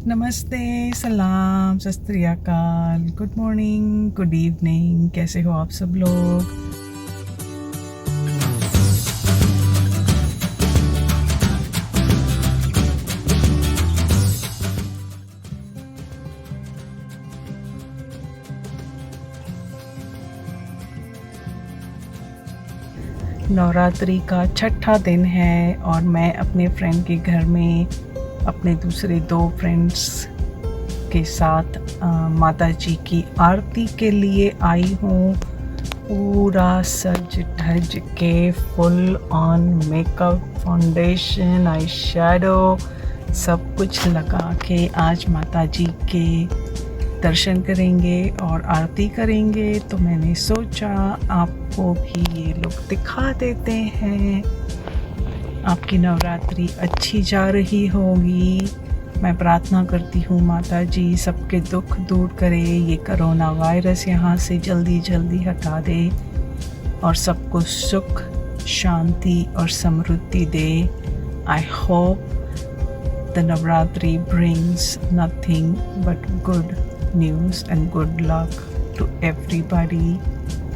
नमस्ते, सलाम, सत श्री अकाल, गुड मॉर्निंग, गुड इवनिंग, कैसे हो आप सब लोग। नवरात्रि का छठा दिन है और मैं अपने फ्रेंड के घर में अपने दूसरे 2 फ्रेंड्स के साथ माता जी की आरती के लिए आई हूँ। पूरा सज धज के full on makeup, foundation, eye shadow सब कुछ लगा के आज माता जी के दर्शन करेंगे और आरती करेंगे। तो मैंने सोचा आपको भी ये लुक दिखा देते हैं। आपकी नवरात्रि अच्छी जा रही होगी। मैं प्रार्थना करती हूँ माता जी सबके दुख दूर करे, ये कोरोना वायरस यहाँ से जल्दी जल्दी हटा दे और सबको सुख, शांति और समृद्धि दे। I hope the Navratri brings nothing but good news and good luck to everybody।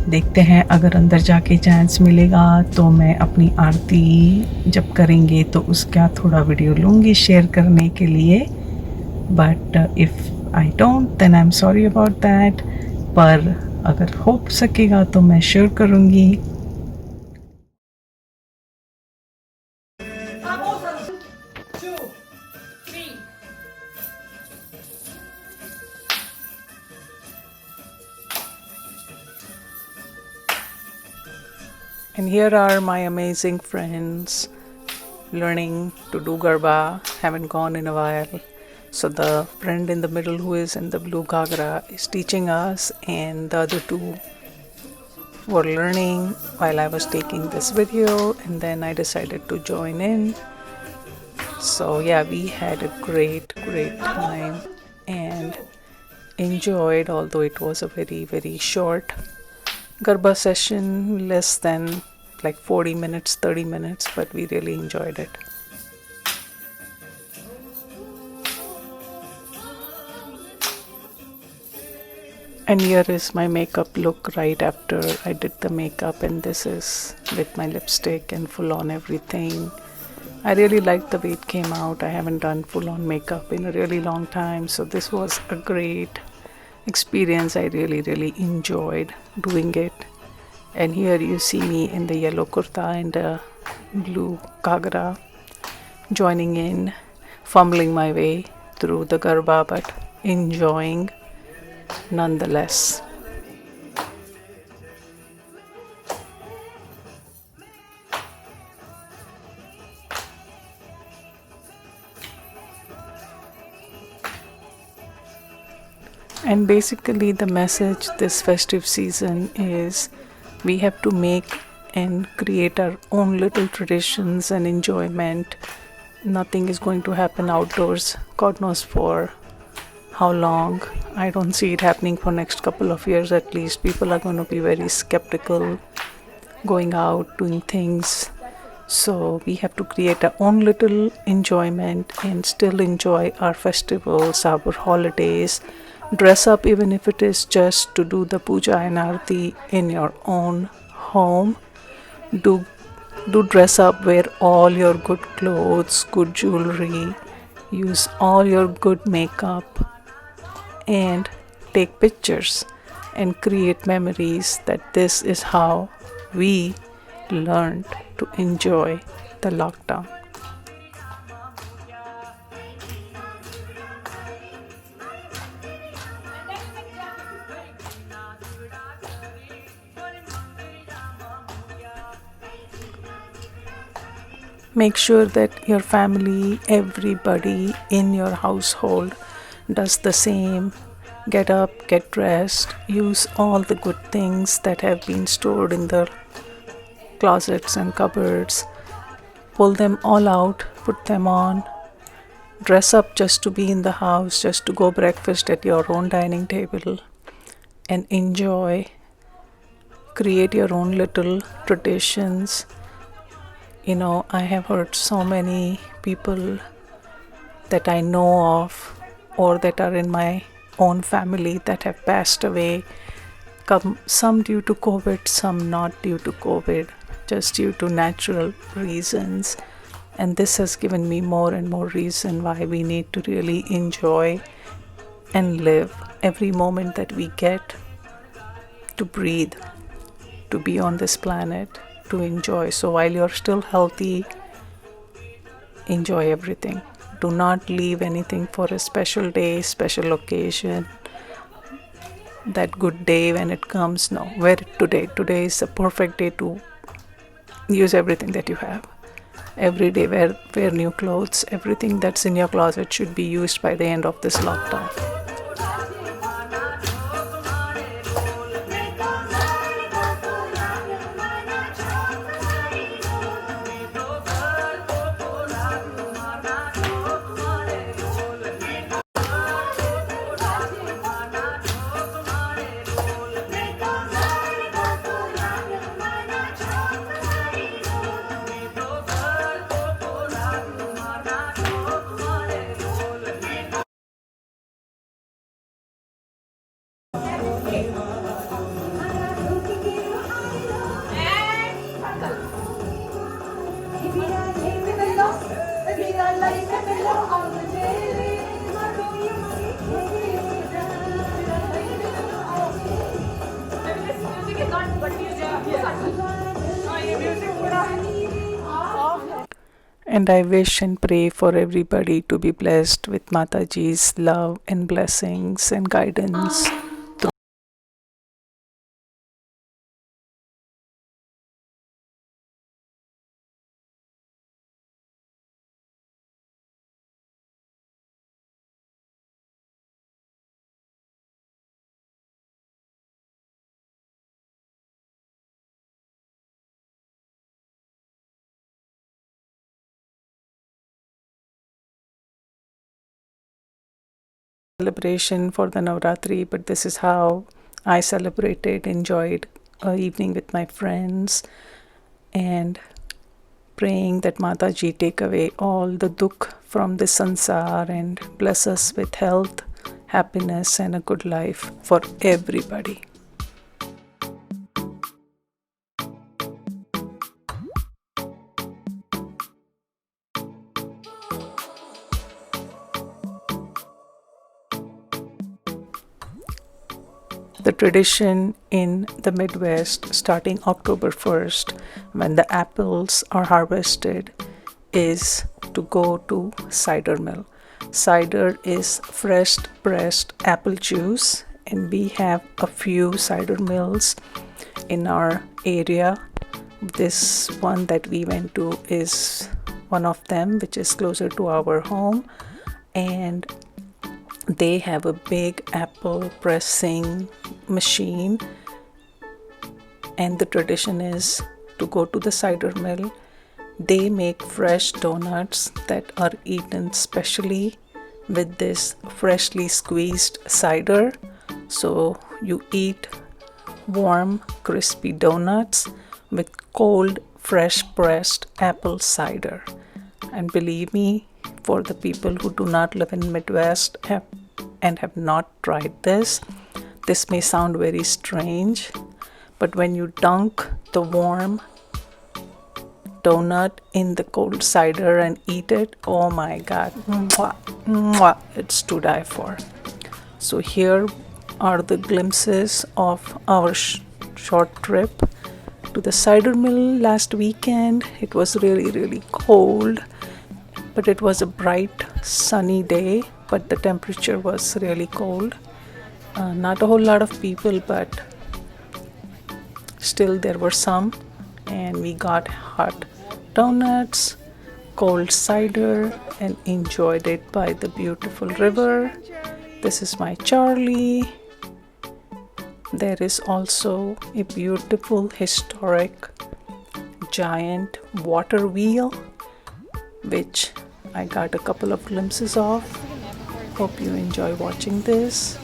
देखते हैं अगर अंदर जाके चांस मिलेगा तो मैं अपनी आरती जब करेंगे तो उसका थोड़ा वीडियो लूँगी शेयर करने के लिए। But if I don't then I am sorry about that. पर अगर हो सकेगा तो मैं शेयर करूँगी। And here are my amazing friends learning to do garba, haven't gone in a while. So the friend in the middle who is in the blue ghagra is teaching us, and the other 2 were learning while I was taking this video, and then I decided to join in. So yeah, we had a great time and enjoyed, although it was a very short Garba session, less than like 40 minutes, 30 minutes, but we really enjoyed it. And here is my makeup look right after I did the makeup, and this is with my lipstick and full on everything. I really liked the way it came out. I haven't done full on makeup in a really long time, so this was a great experience. I really enjoyed doing it. And here you see me in the yellow kurta and the blue ghagra joining in, fumbling my way through the garba, but enjoying nonetheless. And basically the message this festive season is we have to make and create our own little traditions and enjoyment. Nothing is going to happen outdoors, God knows for how long. I don't see it happening for next couple of years at least. People are going to be very skeptical going out, doing things. So we have to create our own little enjoyment and still enjoy our festivals, our holidays. Dress up even if it is just to do the puja and aarti in your own home. Do dress up, wear all your good clothes, good jewelry, use all your good makeup and take pictures and create memories that this is how we learned to enjoy the lockdown. Make sure that your family, everybody in your household does the same. Get up, get dressed, use all the good things that have been stored in the closets and cupboards. Pull them all out, put them on. Dress up just to be in the house, just to go breakfast at your own dining table and enjoy. Create your own little traditions. You know, I have heard so many people that I know of or that are in my own family that have passed away, some due to COVID, some not due to COVID, just due to natural reasons. And this has given me more and more reason why we need to really enjoy and live every moment that we get to breathe, to be on this planet, to enjoy. So while you're still healthy, enjoy everything. Do not leave anything for a special day, special occasion, that good day when it comes. No, wear it today. Today is a perfect day to use everything that you have. Every day wear new clothes. Everything that's in your closet should be used by the end of this lockdown. And I wish and pray for everybody to be blessed with Mataji's love and blessings and guidance. Celebration for the Navratri, but this is how I celebrated, enjoyed an evening with my friends, and praying that Mataji take away all the dukh from this sansar and bless us with health, happiness, and a good life for everybody. The tradition in the Midwest, starting October 1st, when the apples are harvested, is to go to cider mill. Cider is fresh pressed apple juice, and we have a few cider mills in our area. This one that we went to is one of them, which is closer to our home, and they have a big apple pressing machine, and the tradition is to go to the cider mill. They make fresh donuts that are eaten specially with this freshly squeezed cider. So you eat warm, crispy donuts with cold, fresh pressed apple cider. And believe me, for the people who do not live in Midwest and have not tried this may sound very strange, but when you dunk the warm donut in the cold cider and eat it, oh my god, mwah, mwah, it's to die for. So here are the glimpses of our short trip to the cider mill last weekend. It was really cold, but it was a bright sunny day, but the temperature was really cold. Not a whole lot of people, but still there were some, and we got hot donuts, cold cider, and enjoyed it by the beautiful river. This is my Charlie. There is also a beautiful historic giant water wheel, which I got a couple of glimpses of. Hope you enjoy watching this.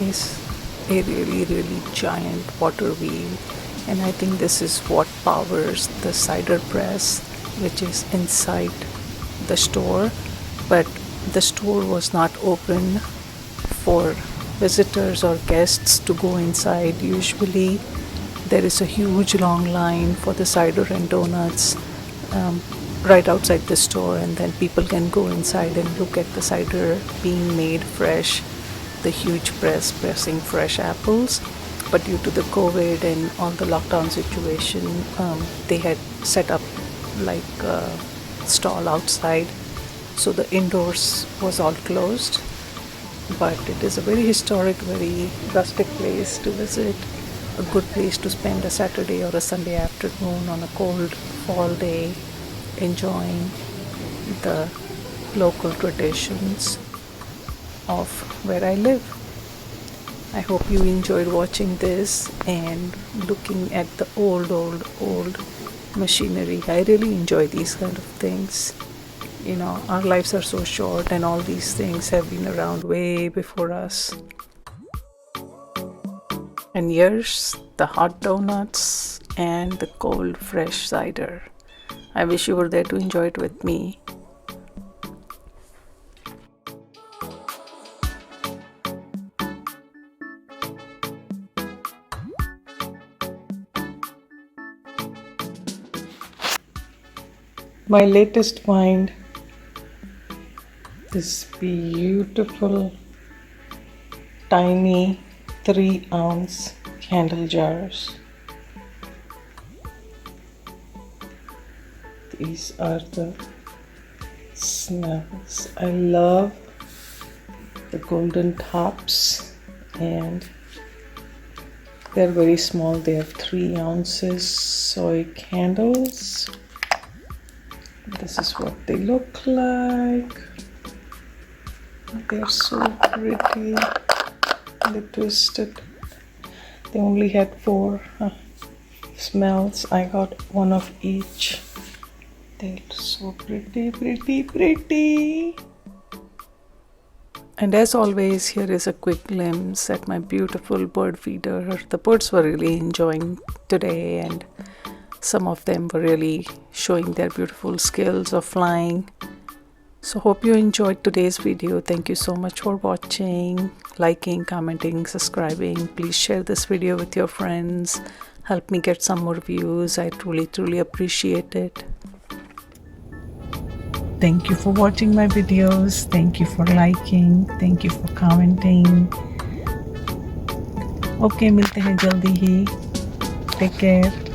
is a really giant water wheel, and I think this is what powers the cider press, which is inside the store. But the store was not open for visitors or guests to go inside. Usually there is a huge long line for the cider and donuts right outside the store, and then people can go inside and look at the cider being made fresh, the huge press pressing fresh apples. But due to the COVID and all the lockdown situation, they had set up like a stall outside, so the indoors was all closed. But it is a very historic, very rustic place to visit, a good place to spend a Saturday or a Sunday afternoon on a cold fall day, enjoying the local traditions of where I live. I hope you enjoyed watching this and looking at the old machinery. I really enjoy these kind of things. You know, our lives are so short, and all these things have been around way before us. And here's the hot donuts and the cold fresh cider. I wish you were there to enjoy it with me. My latest find, this beautiful tiny 3-ounce candle jars. These are the smells. I love the golden tops, and they're very small. They have 3 ounces soy candles. This is what they look like. They're so pretty. They twisted. They only had 4 smells. I got one of each. They're so pretty. And as always, here is a quick glimpse at my beautiful bird feeder. The birds were really enjoying today, and some of them were really showing their beautiful skills of flying. So hope you enjoyed today's video. Thank you so much for watching, liking, commenting, subscribing. Please share this video with your friends. Help me get some more views. I truly appreciate it. Thank you for watching my videos. Thank you for liking. Thank you for commenting. Okay, मिलते हैं जल्दी ही. Take care.